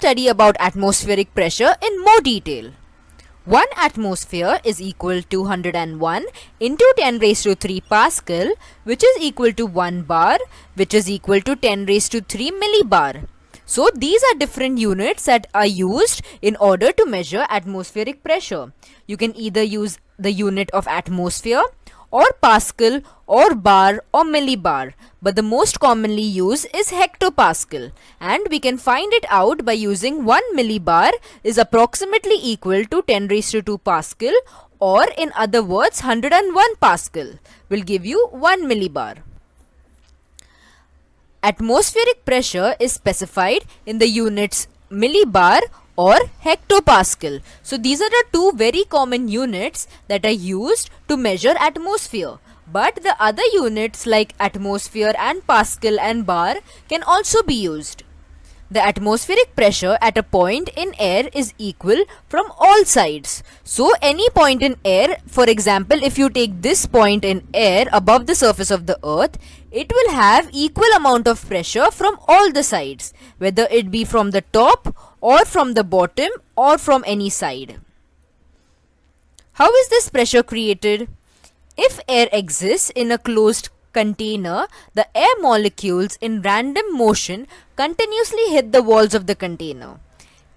study about atmospheric pressure in more detail. 1 atmosphere is equal to 101 into 10 raised to 3 Pascal, which is equal to 1 bar, which is equal to 10 raised to 3 millibar. So these are different units that are used in order to measure atmospheric pressure. You can either use the unit of atmosphere or Pascal or bar or millibar, but the most commonly used is hectopascal, and we can find it out by using 1 millibar is approximately equal to 10 raised to 2 Pascal, or in other words 101 Pascal will give you 1 millibar. Atmospheric pressure is specified in the units millibar or hectopascal. So these are the two very common units that are used to measure atmosphere. But the other units like atmosphere and Pascal and bar can also be used. The atmospheric pressure at a point in air is equal from all sides. So any point in air, for example, if you take this point in air above the surface of the earth, it will have equal amount of pressure from all the sides, whether it be from the top or from the bottom or from any side. How is this pressure created? If air exists in a closed container, the air molecules in random motion continuously hit the walls of the container.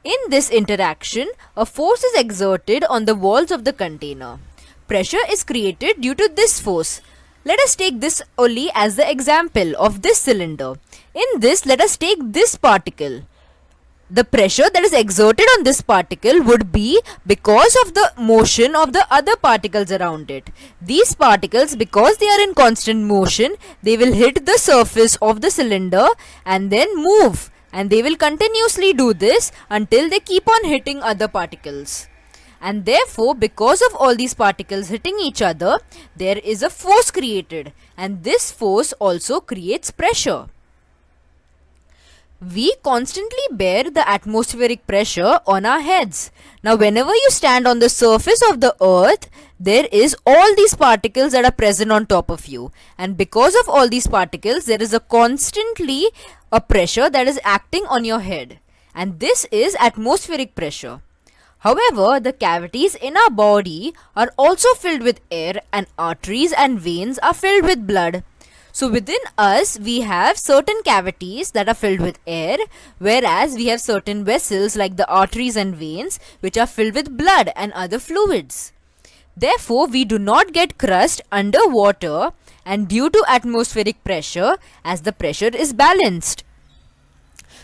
In this interaction, a force is exerted on the walls of the container. Pressure is created due to this force. Let us take this only as the example of this cylinder. In this, let us take this particle. The pressure that is exerted on this particle would be because of the motion of the other particles around it. These particles, because they are in constant motion, they will hit the surface of the cylinder and then move, and they will continuously do this until they keep on hitting other particles. And therefore, because of all these particles hitting each other, there is a force created, and this force also creates pressure. We constantly bear the atmospheric pressure on our heads. Now whenever you stand on the surface of the earth, there is all these particles that are present on top of you, and because of all these particles there is a constantly a pressure that is acting on your head, and this is atmospheric pressure. However, the cavities in our body are also filled with air, and arteries and veins are filled with blood. So within us, we have certain cavities that are filled with air, whereas we have certain vessels like the arteries and veins which are filled with blood and other fluids. Therefore, we do not get crushed under water and due to atmospheric pressure, as the pressure is balanced.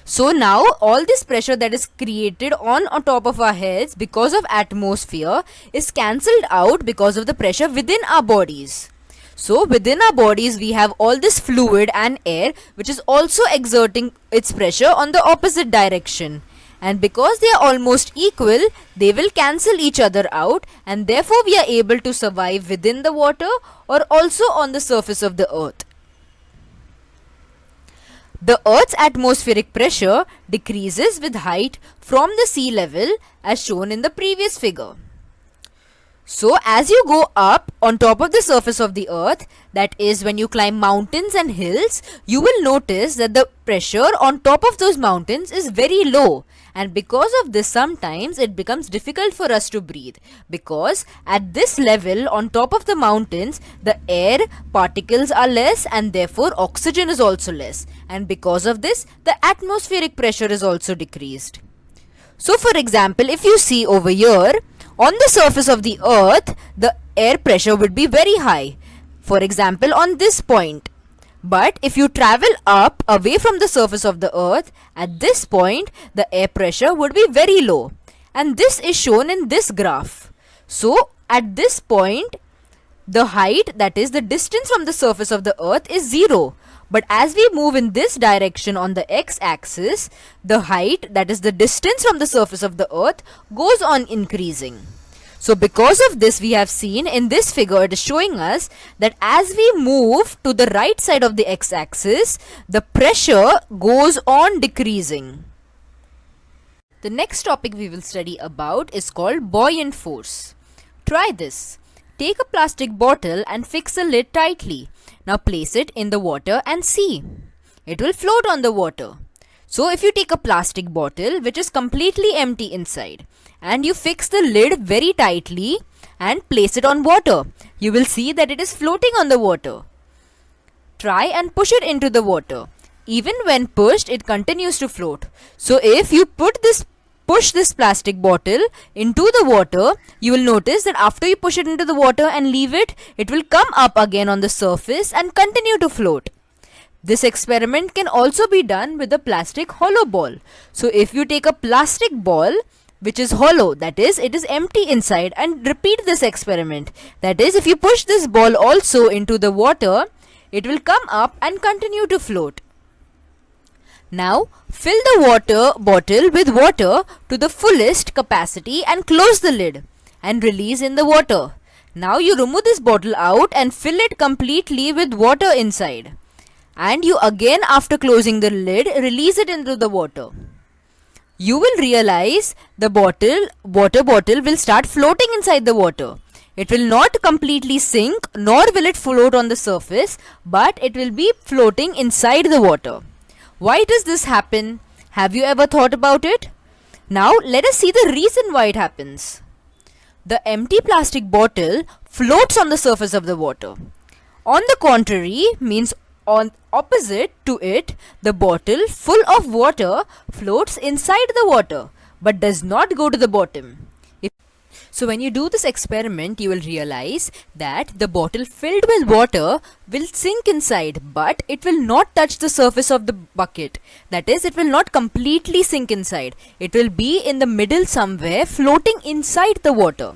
So now all this pressure that is created on top of our heads because of atmosphere is cancelled out because of the pressure within our bodies. So within our bodies we have all this fluid and air which is also exerting its pressure on the opposite direction, and because they are almost equal, they will cancel each other out, and therefore we are able to survive within the water or also on the surface of the earth. The earth's atmospheric pressure decreases with height from the sea level as shown in the previous figure. So as you go up on top of the surface of the earth, that is when you climb mountains and hills, you will notice that the pressure on top of those mountains is very low, and because of this sometimes it becomes difficult for us to breathe, because at this level on top of the mountains the air particles are less and therefore oxygen is also less, and because of this the atmospheric pressure is also decreased. So for example, if you see over here, on the surface of the earth, the air pressure would be very high, for example on this point. But if you travel up away from the surface of the earth, at this point the air pressure would be very low, and this is shown in this graph. So at this point the height, that is the distance from the surface of the earth, is 0. But as we move in this direction on the x-axis, the height, that is the distance from the surface of the earth, goes on increasing. So because of this, we have seen in this figure, it is showing us that as we move to the right side of the x-axis, the pressure goes on decreasing. The next topic we will study about is called buoyant force. Try this. Take a plastic bottle and fix the lid tightly. Now place it in the water and see. It will float on the water. So if you take a plastic bottle which is completely empty inside and you fix the lid very tightly and place it on water, you will see that it is floating on the water. Try and push it into the water. Even when pushed, it continues to float. So if you push this plastic bottle into the water, you will notice that after you push it into the water and leave it, it will come up again on the surface and continue to float. This experiment can also be done with a plastic hollow ball. So if you take a plastic ball which is hollow, that is, it is empty inside, and repeat this experiment. That is, if you push this ball also into the water, it will come up and continue to float. Now fill the water bottle with water to the fullest capacity and close the lid and release in the water. Now you remove this bottle out and fill it completely with water inside. And you again, after closing the lid, release it into the water. You will realize the water bottle will start floating inside the water. It will not completely sink, nor will it float on the surface, but it will be floating inside the water. Why does this happen? Have you ever thought about it? Now let us see the reason why it happens. The empty plastic bottle floats on the surface of the water. On the contrary, means on opposite to it, the bottle full of water floats inside the water but does not go to the bottom. So when you do this experiment, you will realize that the bottle filled with water will sink inside, but it will not touch the surface of the bucket. That is, it will not completely sink inside. It will be in the middle somewhere, floating inside the water.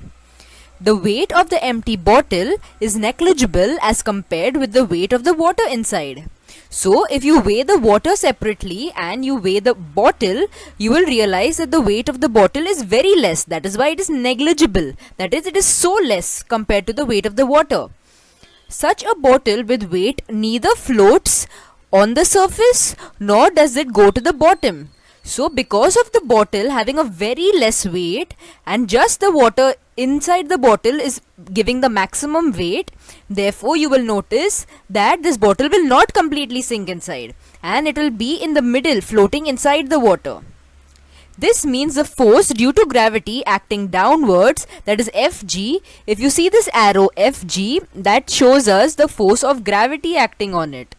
The weight of the empty bottle is negligible as compared with the weight of the water inside. So if you weigh the water separately and you weigh the bottle, you will realize that the weight of the bottle is very less. That is why it is negligible. That is, it is so less compared to the weight of the water. Such a bottle with weight neither floats on the surface nor does it go to the bottom. So because of the bottle having a very less weight and just the water inside the bottle is giving the maximum weight, therefore you will notice that this bottle will not completely sink inside and it will be in the middle, floating inside the water. This means the force due to gravity acting downwards, that is Fg. If you see this arrow Fg, that shows us the force of gravity acting on it,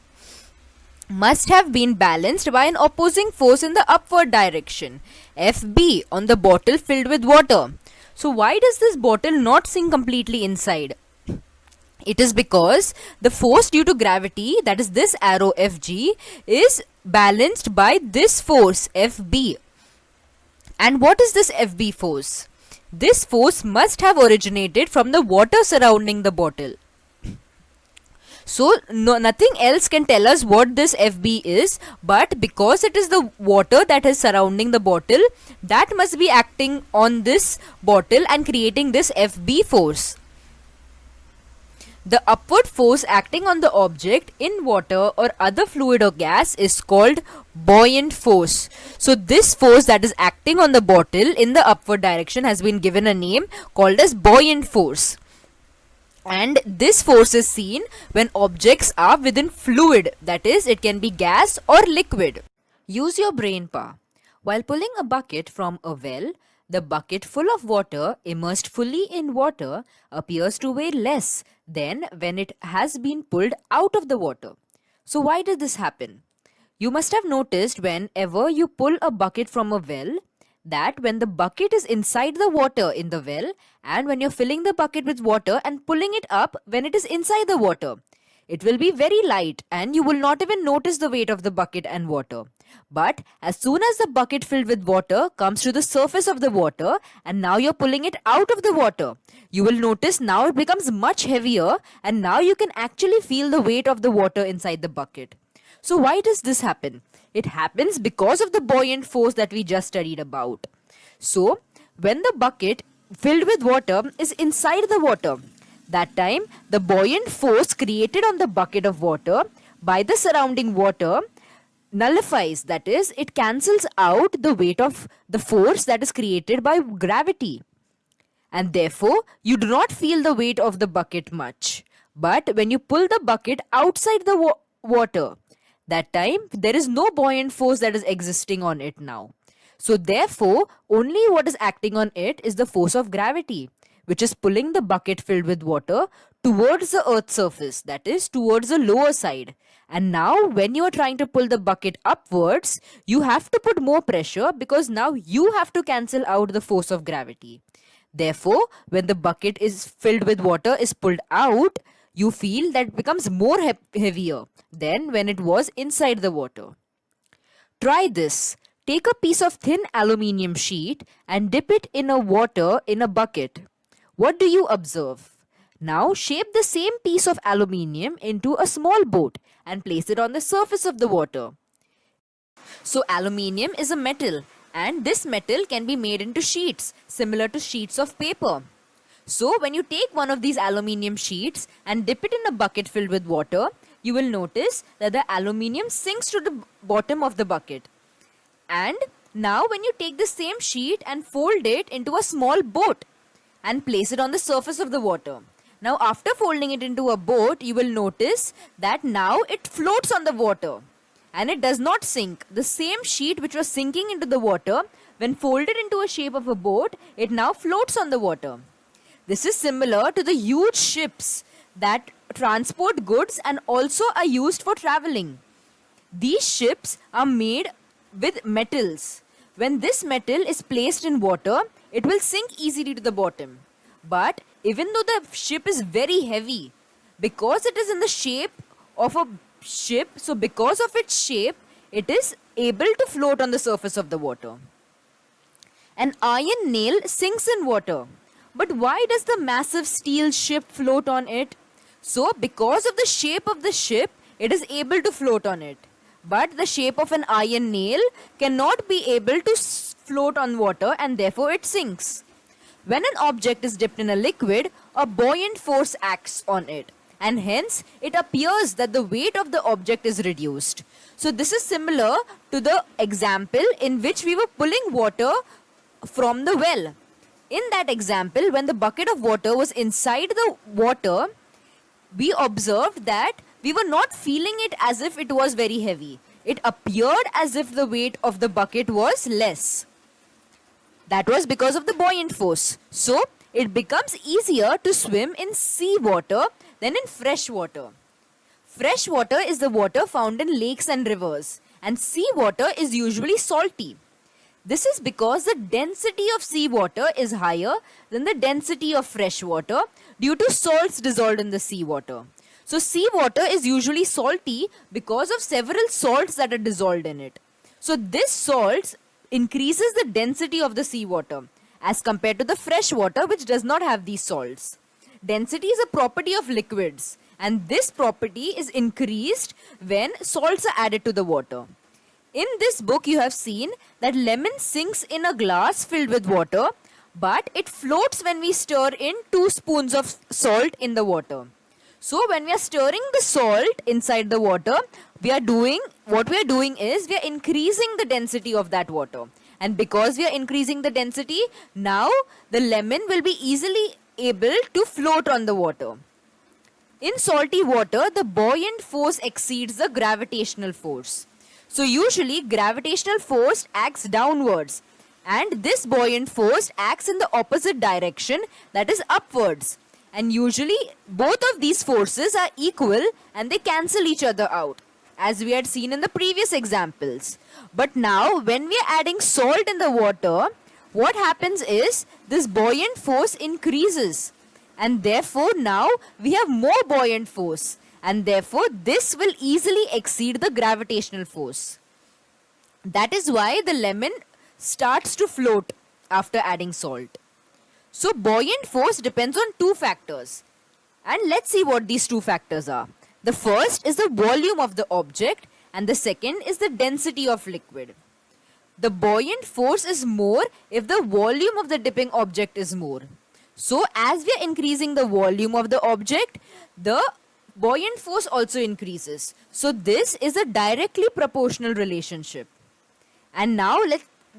must have been balanced by an opposing force in the upward direction, Fb, on the bottle filled with water. So why does this bottle not sink completely inside? It is because the force due to gravity, that is this arrow Fg, is balanced by this force Fb. And what is this Fb force? This force must have originated from the water surrounding the bottle. So nothing else can tell us what this Fb is, but because it is the water that is surrounding the bottle, that must be acting on this bottle and creating this Fb force. The upward force acting on the object in water or other fluid or gas is called buoyant force. So this force that is acting on the bottle in the upward direction has been given a name called as buoyant force. And this force is seen when objects are within fluid, that is, it can be gas or liquid. Use your brain power. While pulling a bucket from a well, the bucket full of water immersed fully in water appears to weigh less than when it has been pulled out of the water. So why does this happen? You must have noticed whenever you pull a bucket from a well, that when the bucket is inside the water in the well and when you're filling the bucket with water and pulling it up when it is inside the water, it will be very light and you will not even notice the weight of the bucket and water. But as soon as the bucket filled with water comes to the surface of the water and now you're pulling it out of the water, you will notice now it becomes much heavier and now you can actually feel the weight of the water inside the bucket. So why does this happen? It happens because of the buoyant force that we just studied about. So when the bucket filled with water is inside the water, that time the buoyant force created on the bucket of water by the surrounding water nullifies, that is, it cancels out the weight of the force that is created by gravity. And therefore, you do not feel the weight of the bucket much. But when you pull the bucket outside the water, That time, there is no buoyant force that is existing on it now. So, therefore, only what is acting on it is the force of gravity, which is pulling the bucket filled with water towards the earth's surface, that is, towards the lower side. And now, when you are trying to pull the bucket upwards, you have to put more pressure because now you have to cancel out the force of gravity. Therefore, when the bucket is filled with water is pulled out, you feel that it becomes more heavier than when it was inside the water. Try this. Take a piece of thin aluminium sheet and dip it in a water in a bucket. What do you observe? Now shape the same piece of aluminium into a small boat and place it on the surface of the water. So aluminium is a metal, and this metal can be made into sheets similar to sheets of paper. So when you take one of these aluminium sheets and dip it in a bucket filled with water, you will notice that the aluminium sinks to the bottom of the bucket. And now when you take the same sheet and fold it into a small boat and place it on the surface of the water. Now after folding it into a boat, you will notice that now it floats on the water and it does not sink. The same sheet which was sinking into the water, when folded into a shape of a boat, it now floats on the water. This is similar to the huge ships that transport goods and also are used for traveling. These ships are made with metals. When this metal is placed in water, it will sink easily to the bottom. But even though the ship is very heavy, because it is in the shape of a ship, so because of its shape, it is able to float on the surface of the water. An iron nail sinks in water. But why does the massive steel ship float on it? So, because of the shape of the ship, it is able to float on it. But the shape of an iron nail cannot be able to float on water and therefore it sinks. When an object is dipped in a liquid, a buoyant force acts on it, and hence it appears that the weight of the object is reduced. So, this is similar to the example in which we were pulling water from the well. In that example, when the bucket of water was inside the water, we observed that we were not feeling it as if it was very heavy. It appeared as if the weight of the bucket was less. That was because of the buoyant force. So, it becomes easier to swim in sea water than in fresh water. Fresh water is the water found in lakes and rivers, and sea water is usually salty. This is because the density of seawater is higher than the density of fresh water due to salts dissolved in the seawater. So seawater is usually salty because of several salts that are dissolved in it. So this salts increases the density of the seawater as compared to the fresh water which does not have these salts. Density is a property of liquids, and this property is increased when salts are added to the water. In this book, you have seen that lemon sinks in a glass filled with water, but it floats when we stir in 2 spoons of salt in the water. So, when we are stirring the salt inside the water, we are increasing the density of that water. And because we are increasing the density, now the lemon will be easily able to float on the water. In salty water, the buoyant force exceeds the gravitational force. So usually gravitational force acts downwards, and this buoyant force acts in the opposite direction, that is upwards. And usually both of these forces are equal and they cancel each other out, as we had seen in the previous examples. But now when we are adding salt in the water, what happens is this buoyant force increases, and therefore now we have more buoyant force. And therefore this will easily exceed the gravitational force. That is why the lemon starts to float after adding salt. So buoyant force depends on 2 factors. And let's see what these 2 factors are. The first is the volume of the object, and the second is the density of liquid. The buoyant force is more if the volume of the dipping object is more. So as we are increasing the volume of the object, the buoyant force also increases. So this is a directly proportional relationship. And now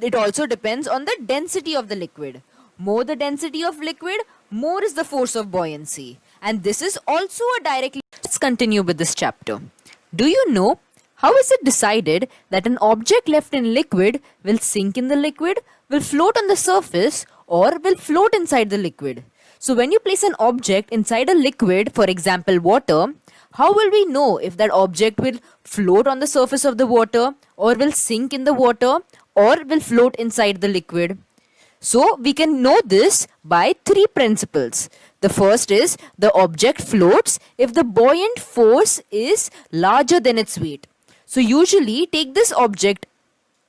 it also depends on the density of the liquid. More the density of liquid, more is the force of buoyancy. And this is also a directly... Let's continue with this chapter. Do you know How is it decided that an object left in liquid will sink in the liquid, will float on the surface, or will float inside the liquid? So when you place an object inside a liquid, for example water, how will we know if that object will float on the surface of the water, or will sink in the water, or will float inside the liquid? So we can know this by three principles. The first is the object floats if the buoyant force is larger than its weight. So usually take this object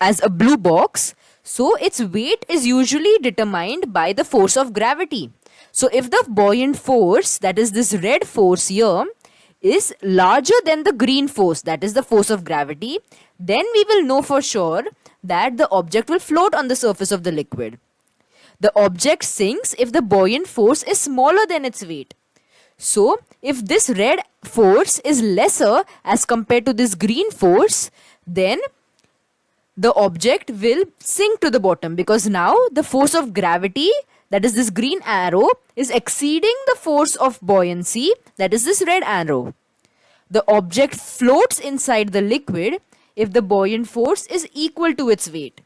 as a blue box. So its weight is usually determined by the force of gravity. So if the buoyant force, that is this red force here, is larger than the green force, that is the force of gravity, then we will know for sure that the object will float on the surface of the liquid. The object sinks if the buoyant force is smaller than its weight. So, if this red force is lesser as compared to this green force, then the object will sink to the bottom, because now the force of gravity, that is this green arrow, is exceeding the force of buoyancy, that is this red arrow. The object floats inside the liquid if the buoyant force is equal to its weight.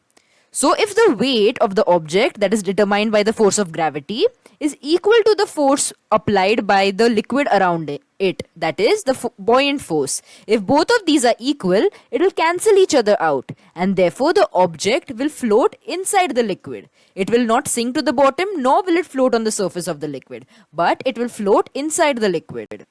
So if the weight of the object, that is determined by the force of gravity, is equal to the force applied by the liquid around it, that is the buoyant force, if both of these are equal, it will cancel each other out, and therefore the object will float inside the liquid. It will not sink to the bottom, nor will it float on the surface of the liquid, but it will float inside the liquid.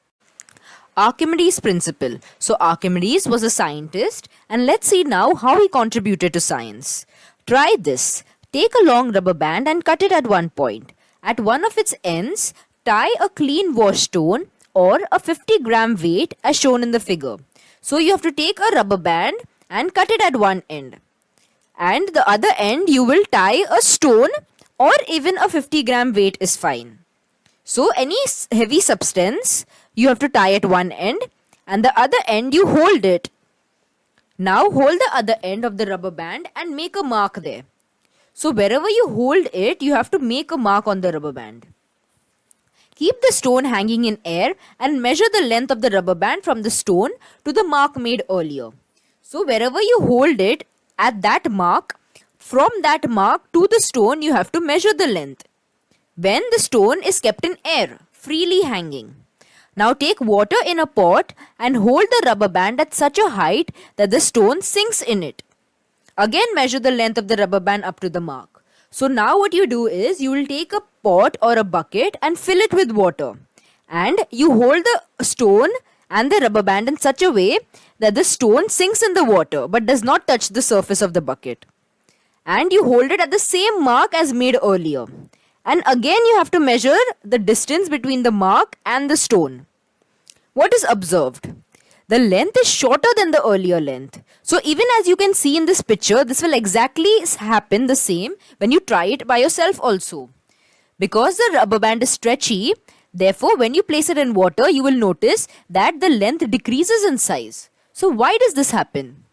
Archimedes' principle. So Archimedes was a scientist, and let's see now how he contributed to science. Try this. Take a long rubber band and cut it at one point. At one of its ends, tie a clean wash stone or a 50-gram weight as shown in the figure. So you have to take a rubber band and cut it at one end. And the other end you will tie a stone, or even a 50-gram weight is fine. So any heavy substance you have to tie at one end, and the other end you hold it. Now hold the other end of the rubber band and make a mark there. So wherever you hold it, you have to make a mark on the rubber band. Keep the stone hanging in air and measure the length of the rubber band from the stone to the mark made earlier. So wherever you hold it at that mark, from that mark to the stone you have to measure the length, when the stone is kept in air, freely hanging. Now take water in a pot and hold the rubber band at such a height that the stone sinks in it. Again measure the length of the rubber band up to the mark. So now what you do is you will take a pot or a bucket and fill it with water. And you hold the stone and the rubber band in such a way that the stone sinks in the water but does not touch the surface of the bucket. And you hold it at the same mark as made earlier. And again you have to measure the distance between the mark and the stone. What is observed? The length is shorter than the earlier length. So even as you can see in this picture, this will exactly happen the same when you try it by yourself also. Because the rubber band is stretchy, therefore when you place it in water, you will notice that the length decreases in size. So why does this happen?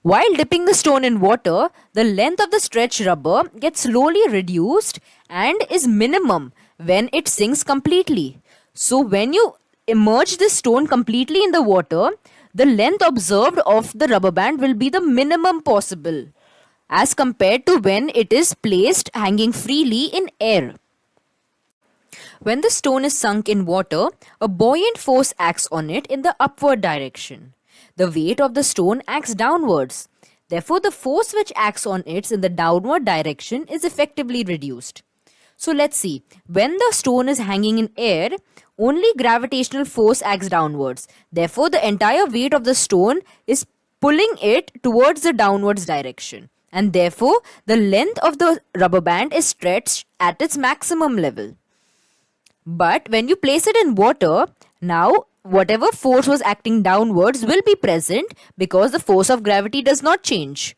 While dipping the stone in water, the length of the stretched rubber gets slowly reduced and is minimum when it sinks completely. So when you immerse this stone completely in the water, the length observed of the rubber band will be the minimum possible as compared to when it is placed hanging freely in air. When the stone is sunk in water, a buoyant force acts on it in the upward direction. The weight of the stone acts downwards. Therefore, the force which acts on it in the downward direction is effectively reduced. So let's see. When the stone is hanging in air, only gravitational force acts downwards. Therefore, the entire weight of the stone is pulling it towards the downwards direction. And therefore, the length of the rubber band is stretched at its maximum level. But when you place it in water, now whatever force was acting downwards will be present because the force of gravity does not change.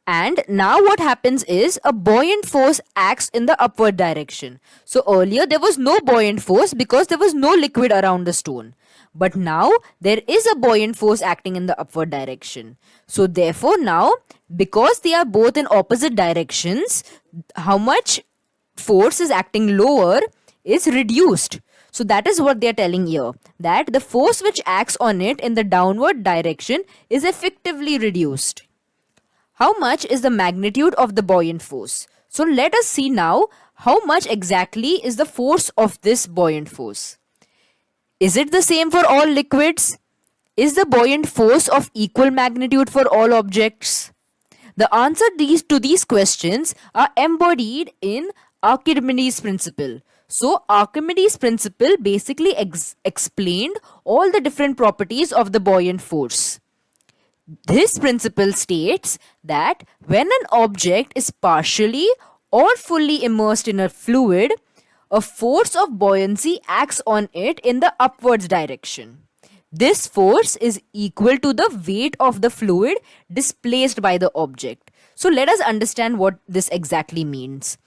And now what happens is a buoyant force acts in the upward direction. So earlier there was no buoyant force because there was no liquid around the stone. But now there is a buoyant force acting in the upward direction. So therefore now, because they are both in opposite directions, how much force is acting lower is reduced. So that is what they are telling here, that the force which acts on it in the downward direction is effectively reduced. How much is the magnitude of the buoyant force? So let us see now how much exactly is the force of this buoyant force. Is it the same for all liquids? Is the buoyant force of equal magnitude for all objects? The answer to these questions are embodied in Archimedes' principle. So Archimedes' principle basically explained all the different properties of the buoyant force. This principle states that when an object is partially or fully immersed in a fluid, a force of buoyancy acts on it in the upwards direction. This force is equal to the weight of the fluid displaced by the object. So let us understand what this exactly means.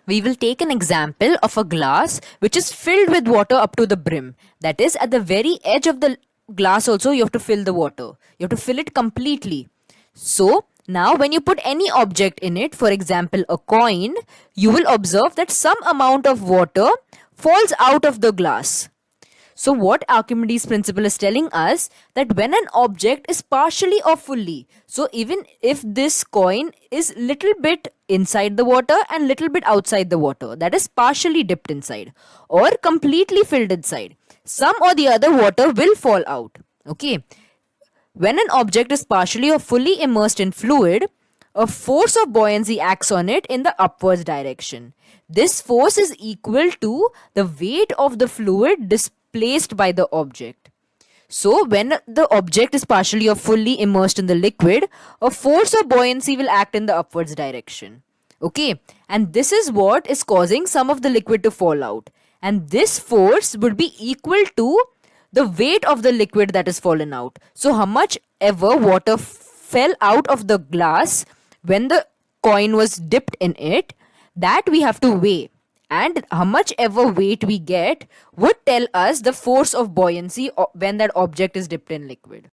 We will take an example of a glass which is filled with water up to the brim. That is, at the very edge of the glass also you have to fill the water. You have to fill it completely. So now when you put any object in it, for example a coin, you will observe that some amount of water falls out of the glass. So what Archimedes' principle is telling us, that when an object is partially or fully, so even if this coin is little bit inside the water and little bit outside the water, that is partially dipped inside or completely filled inside, some or the other water will fall out. Okay. When an object is partially or fully immersed in fluid, a force of buoyancy acts on it in the upwards direction. This force is equal to the weight of the fluid displaced by the object. So when the object is partially or fully immersed in the liquid, a force of buoyancy will act in the upwards direction. Okay, and this is what is causing some of the liquid to fall out. And this force would be equal to the weight of the liquid that is fallen out. So how much ever water fell out of the glass when the coin was dipped in it, that we have to weigh. And how much ever weight we get would tell us the force of buoyancy when that object is dipped in liquid.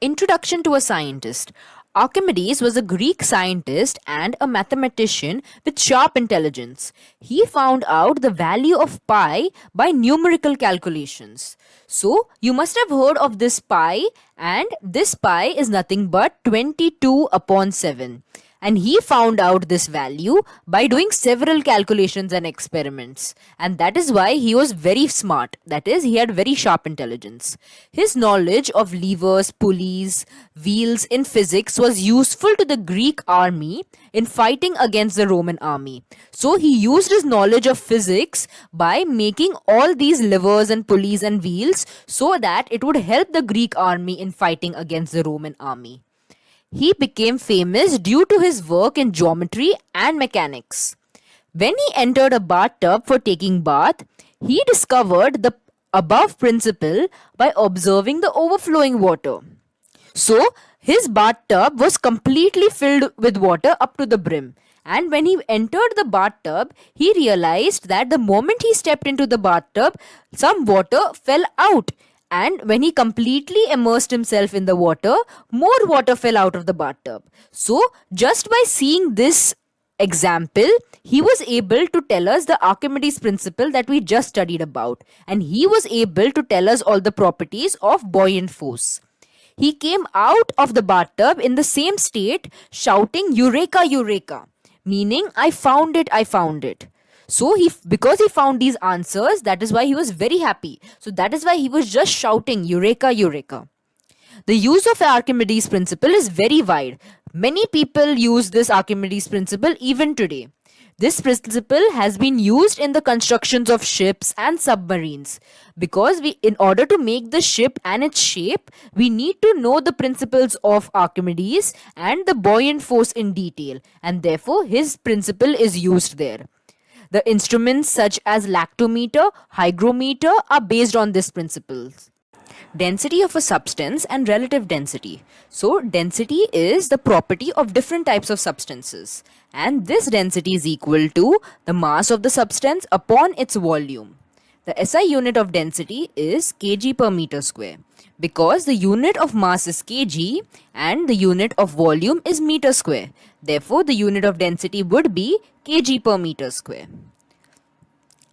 Introduction to a scientist. Archimedes was a Greek scientist and a mathematician with sharp intelligence. He found out the value of pi by numerical calculations. So, you must have heard of this pi, and this pi is nothing but 22 upon 7. And he found out this value by doing several calculations and experiments. And that is why he was very smart. That is, he had very sharp intelligence. His knowledge of levers, pulleys, wheels in physics was useful to the Greek army in fighting against the Roman army. So he used his knowledge of physics by making all these levers and pulleys and wheels so that it would help the Greek army in fighting against the Roman army. He became famous due to his work in geometry and mechanics. When he entered a bathtub for taking bath, he discovered the above principle by observing the overflowing water. So, his bathtub was completely filled with water up to the brim. And when he entered the bathtub, he realized that the moment he stepped into the bathtub, some water fell out. And when he completely immersed himself in the water, more water fell out of the bathtub. So, just by seeing this example, he was able to tell us the Archimedes principle that we just studied about. And he was able to tell us all the properties of buoyant force. He came out of the bathtub in the same state, shouting, "Eureka, Eureka!" meaning, "I found it, I found it." So because he found these answers, that is why he was very happy. So that is why he was just shouting, "Eureka, Eureka." The use of Archimedes principle is very wide. Many people use this Archimedes principle even today. This principle has been used in the constructions of ships and submarines because in order to make the ship and its shape, we need to know the principles of Archimedes and the buoyant force in detail, and therefore his principle is used there. The instruments such as lactometer, hygrometer are based on these principles. Density of a substance and relative density. So, density is the property of different types of substances, and this density is equal to the mass of the substance upon its volume. The SI unit of density is kg per meter square because the unit of mass is kg and the unit of volume is meter square. Therefore, the unit of density would be kg per meter square.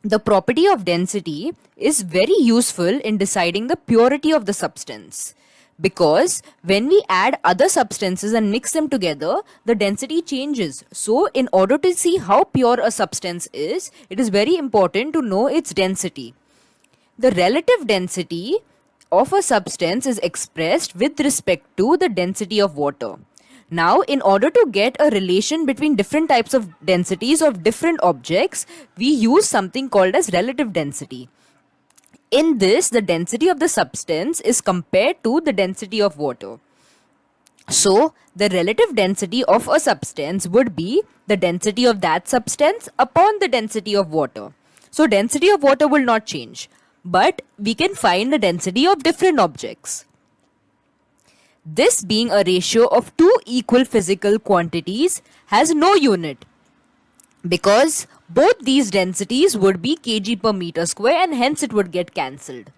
The property of density is very useful in deciding the purity of the substance, because when we add other substances and mix them together, the density changes. So, in order to see how pure a substance is, it is very important to know its density. The relative density of a substance is expressed with respect to the density of water. Now, in order to get a relation between different types of densities of different objects, we use something called as relative density. In this, the density of the substance is compared to the density of water. So, the relative density of a substance would be the density of that substance upon the density of water. So, density of water will not change, but we can find the density of different objects. This, being a ratio of two equal physical quantities, has no unit, because both these densities would be kg per meter square and hence it would get cancelled.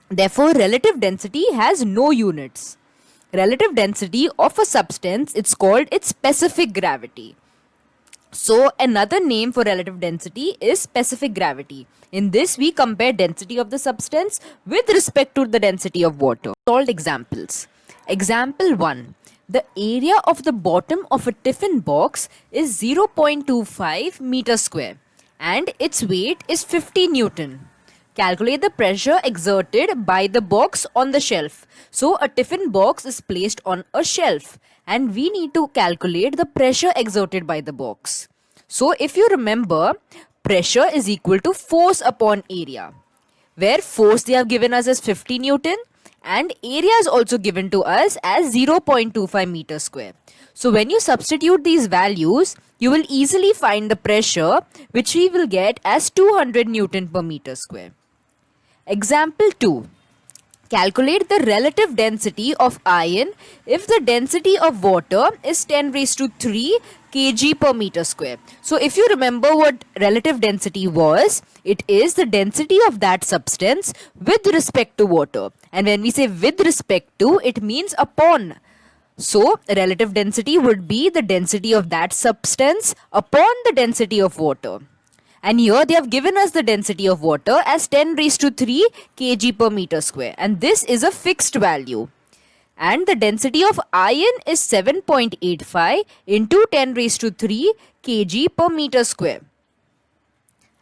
Therefore, relative density has no units. Relative density of a substance, it's called its specific gravity. So, another name for relative density is specific gravity. In this, we compare density of the substance with respect to the density of water. Solved examples. Example 1. The area of the bottom of a tiffin box is 0.25 meter square and its weight is 50 Newton. Calculate the pressure exerted by the box on the shelf. So a tiffin box is placed on a shelf and we need to calculate the pressure exerted by the box. So if you remember, pressure is equal to force upon area, where force they have given us as 50 Newton and area is also given to us as 0.25 meter square. So when you substitute these values, you will easily find the pressure, which we will get as 200 Newton per meter square. Example 2. Calculate the relative density of iron if the density of water is 10 raised to 3 kg per meter square. So if you remember what relative density was, it is the density of that substance with respect to water. And when we say with respect to, it means upon. So relative density would be the density of that substance upon the density of water. And here they have given us the density of water as 10 raised to 3 kg per meter square. And this is a fixed value. And the density of iron is 7.85 into 10 raised to 3 kg per meter square.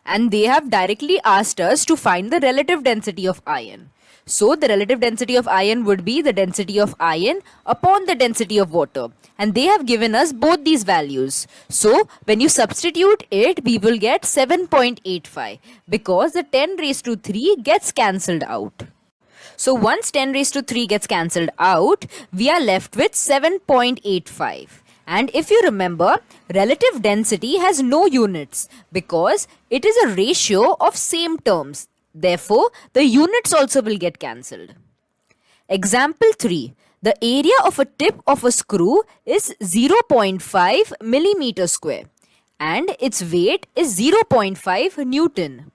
And they have directly asked us to find the relative density of iron. So the relative density of iron would be the density of iron upon the density of water. And they have given us both these values. So when you substitute it, we will get 7.85 because the 10 raised to 3 gets cancelled out. So once 10 raised to 3 gets cancelled out, we are left with 7.85. And if you remember, relative density has no units because it is a ratio of same terms. Therefore, the units also will get cancelled. Example 3. The area of a tip of a screw is 0.5 millimeter square and its weight is 0.5 Newton.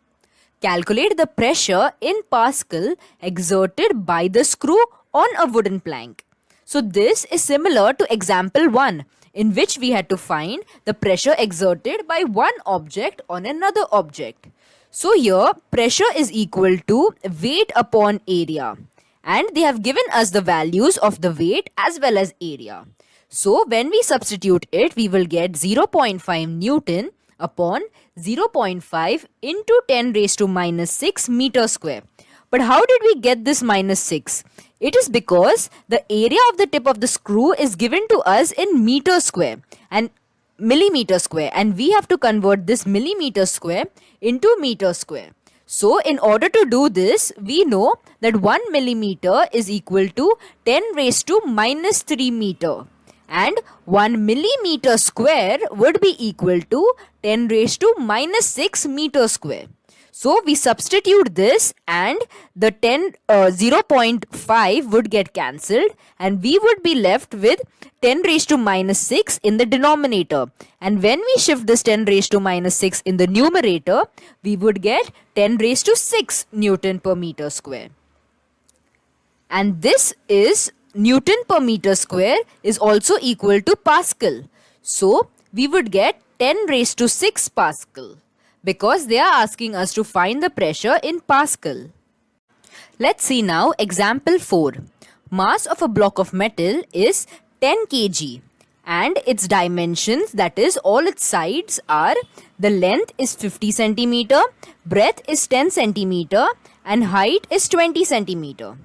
Calculate the pressure in Pascal exerted by the screw on a wooden plank. So this is similar to example 1, in which we had to find the pressure exerted by one object on another object. So here pressure is equal to weight upon area. And they have given us the values of the weight as well as area. So when we substitute it, we will get 0.5 Newton upon 0.5 into 10 raised to minus 6 meter square. But how did we get this minus 6? It is because the area of the tip of the screw is given to us in meter square and millimeter square, and we have to convert this millimeter square into meter square. So in order to do this, we know that 1 millimeter is equal to 10 raised to minus 3 meter. And 1 millimeter square would be equal to 10 raised to minus 6 meter square. So we substitute this and the 0.5 would get cancelled and we would be left with 10 raised to minus 6 in the denominator. And when we shift this 10 raised to minus 6 in the numerator, we would get 10 raised to 6 Newton per meter square. And this is Newton per meter square is also equal to Pascal. So we would get 10 raised to 6 Pascal. because they are asking us to find the pressure in Pascal. Let's see now example 4. Mass of a block of metal is 10 kg and its dimensions, that is all its sides, are the length is 50 centimeter, breadth is 10 centimeter and height is 20 centimeter.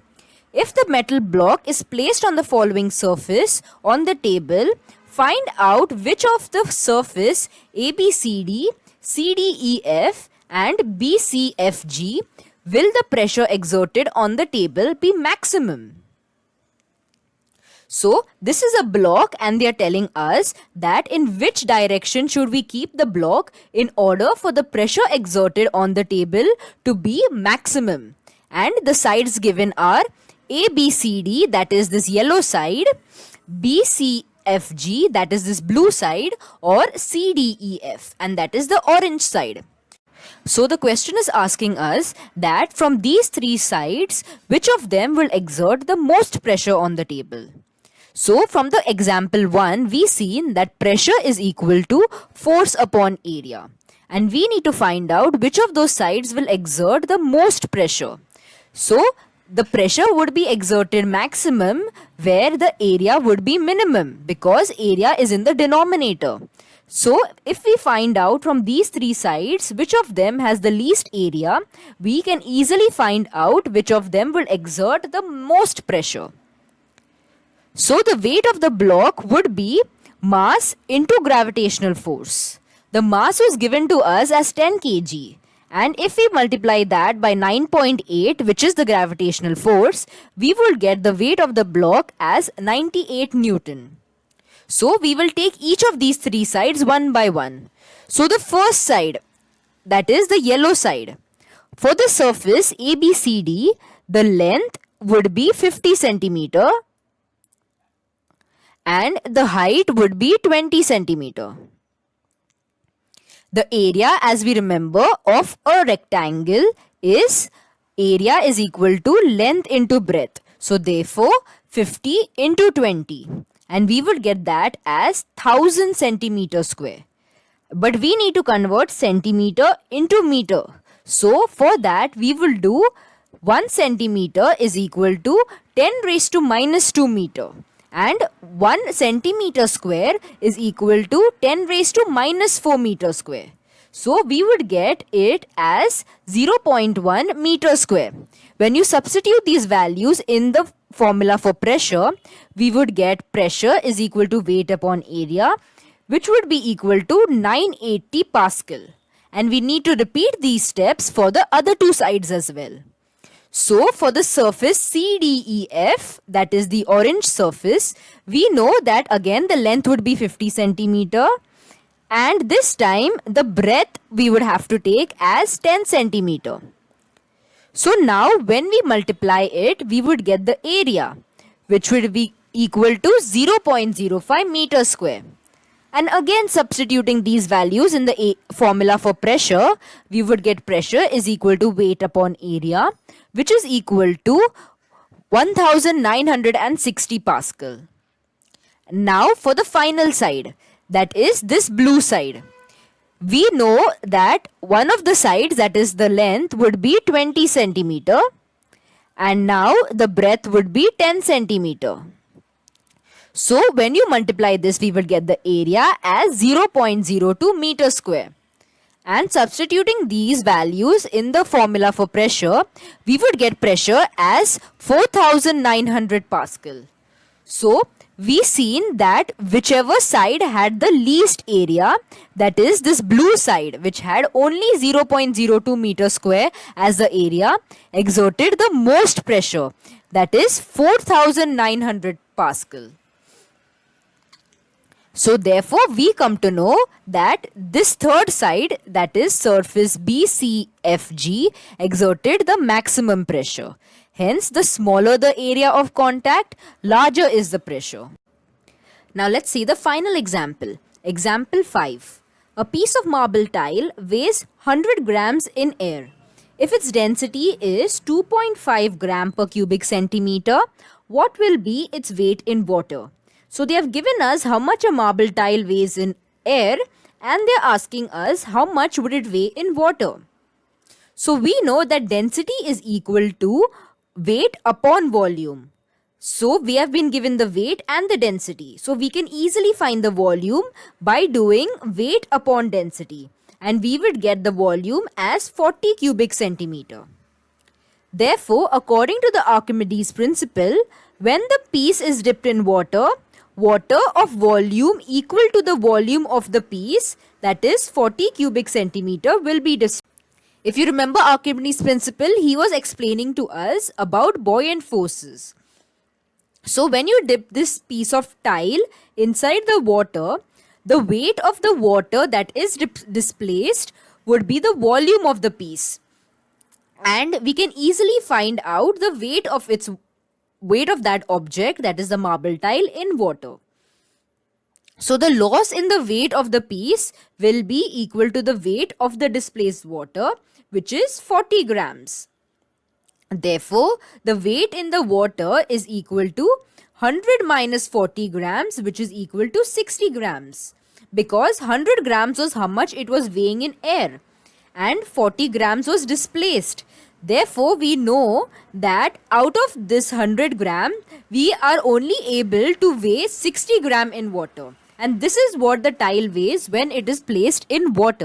If the metal block is placed on the following surface on the table, find out which of the surface ABCD, CDEF and BCFG will the pressure exerted on the table be maximum. So this is a block and they are telling us that in which direction should we keep the block in order for the pressure exerted on the table to be maximum. And the sides given are ABCD, that is this yellow side, BCFG, that is this blue side, or CDEF, and that is the orange side. So the question is asking us that from these three sides, which of them will exert the most pressure on the table? So from the example 1, we seen that pressure is equal to force upon area. And we need to find out which of those sides will exert the most pressure. So the pressure would be exerted maximum where the area would be minimum because area is in the denominator. So if we find out from these three sides which of them has the least area, we can easily find out which of them will exert the most pressure. So the weight of the block would be mass into gravitational force. The mass was given to us as 10 kg. And if we multiply that by 9.8, which is the gravitational force, we will get the weight of the block as 98 Newton. So we will take each of these three sides one by one. So the first side, that is the yellow side. For the surface ABCD, the length would be 50 centimeter and the height would be 20 centimeter. The area, as we remember, of a rectangle is area is equal to length into breadth. So therefore 50 into 20 and we would get that as 1000 centimeter square. But we need to convert centimeter into meter. So for that we will do 1 centimeter is equal to 10 raised to minus 2 meter. And 1 centimeter square is equal to 10 raised to minus 4 meter square. So we would get it as 0.1 meter square. When you substitute these values in the formula for pressure, we would get pressure is equal to weight upon area, which would be equal to 980 Pascal. And we need to repeat these steps for the other two sides as well. So for the surface CDEF, that is the orange surface, we know that again the length would be 50 centimeter and this time the breadth we would have to take as 10 centimeter. So now when we multiply it, we would get the area, which would be equal to 0.05 meter square. And again substituting these values in the formula for pressure, we would get pressure is equal to weight upon area, which is equal to 1960 Pascal. Now for the final side, that is this blue side. We know that one of the sides, that is the length, would be 20 centimeter and now the breadth would be 10 centimeter. So when you multiply this, we will get the area as 0.02 meter square. And substituting these values in the formula for pressure, we would get pressure as 4900 Pascal. So we seen that whichever side had the least area, that is this blue side, which had only 0.02 meter square as the area, exerted the most pressure, that is 4900 Pascal. So therefore we come to know that this third side, that is surface BCFG, exerted the maximum pressure. Hence the smaller the area of contact, larger is the pressure. Now let's see the final example. Example 5. A piece of marble tile weighs 100 grams in air. If its density is 2.5 gram per cubic centimeter, what will be its weight in water? So they have given us how much a marble tile weighs in air and they're asking us how much would it weigh in water. So we know that density is equal to weight upon volume. So we have been given the weight and the density. So we can easily find the volume by doing weight upon density. And we would get the volume as 40 cubic centimeter. Therefore, according to the Archimedes principle, when the piece is dipped in water, water of volume equal to the volume of the piece, that is 40 cubic centimeter, will be displaced. If you remember Archimedes' principle, he was explaining to us about buoyant forces. So when you dip this piece of tile inside the water, the weight of the water that is displaced would be the volume of the piece. And we can easily find out the weight of that object, that is the marble tile, in water. So the loss in the weight of the piece will be equal to the weight of the displaced water, which is 40 grams. Therefore, the weight in the water is equal to 100 minus 40 grams, which is equal to 60 grams. Because 100 grams was how much it was weighing in air and 40 grams was displaced. Therefore, we know that out of this 100 gram, we are only able to weigh 60 gram in water. And this is what the tile weighs when it is placed in water.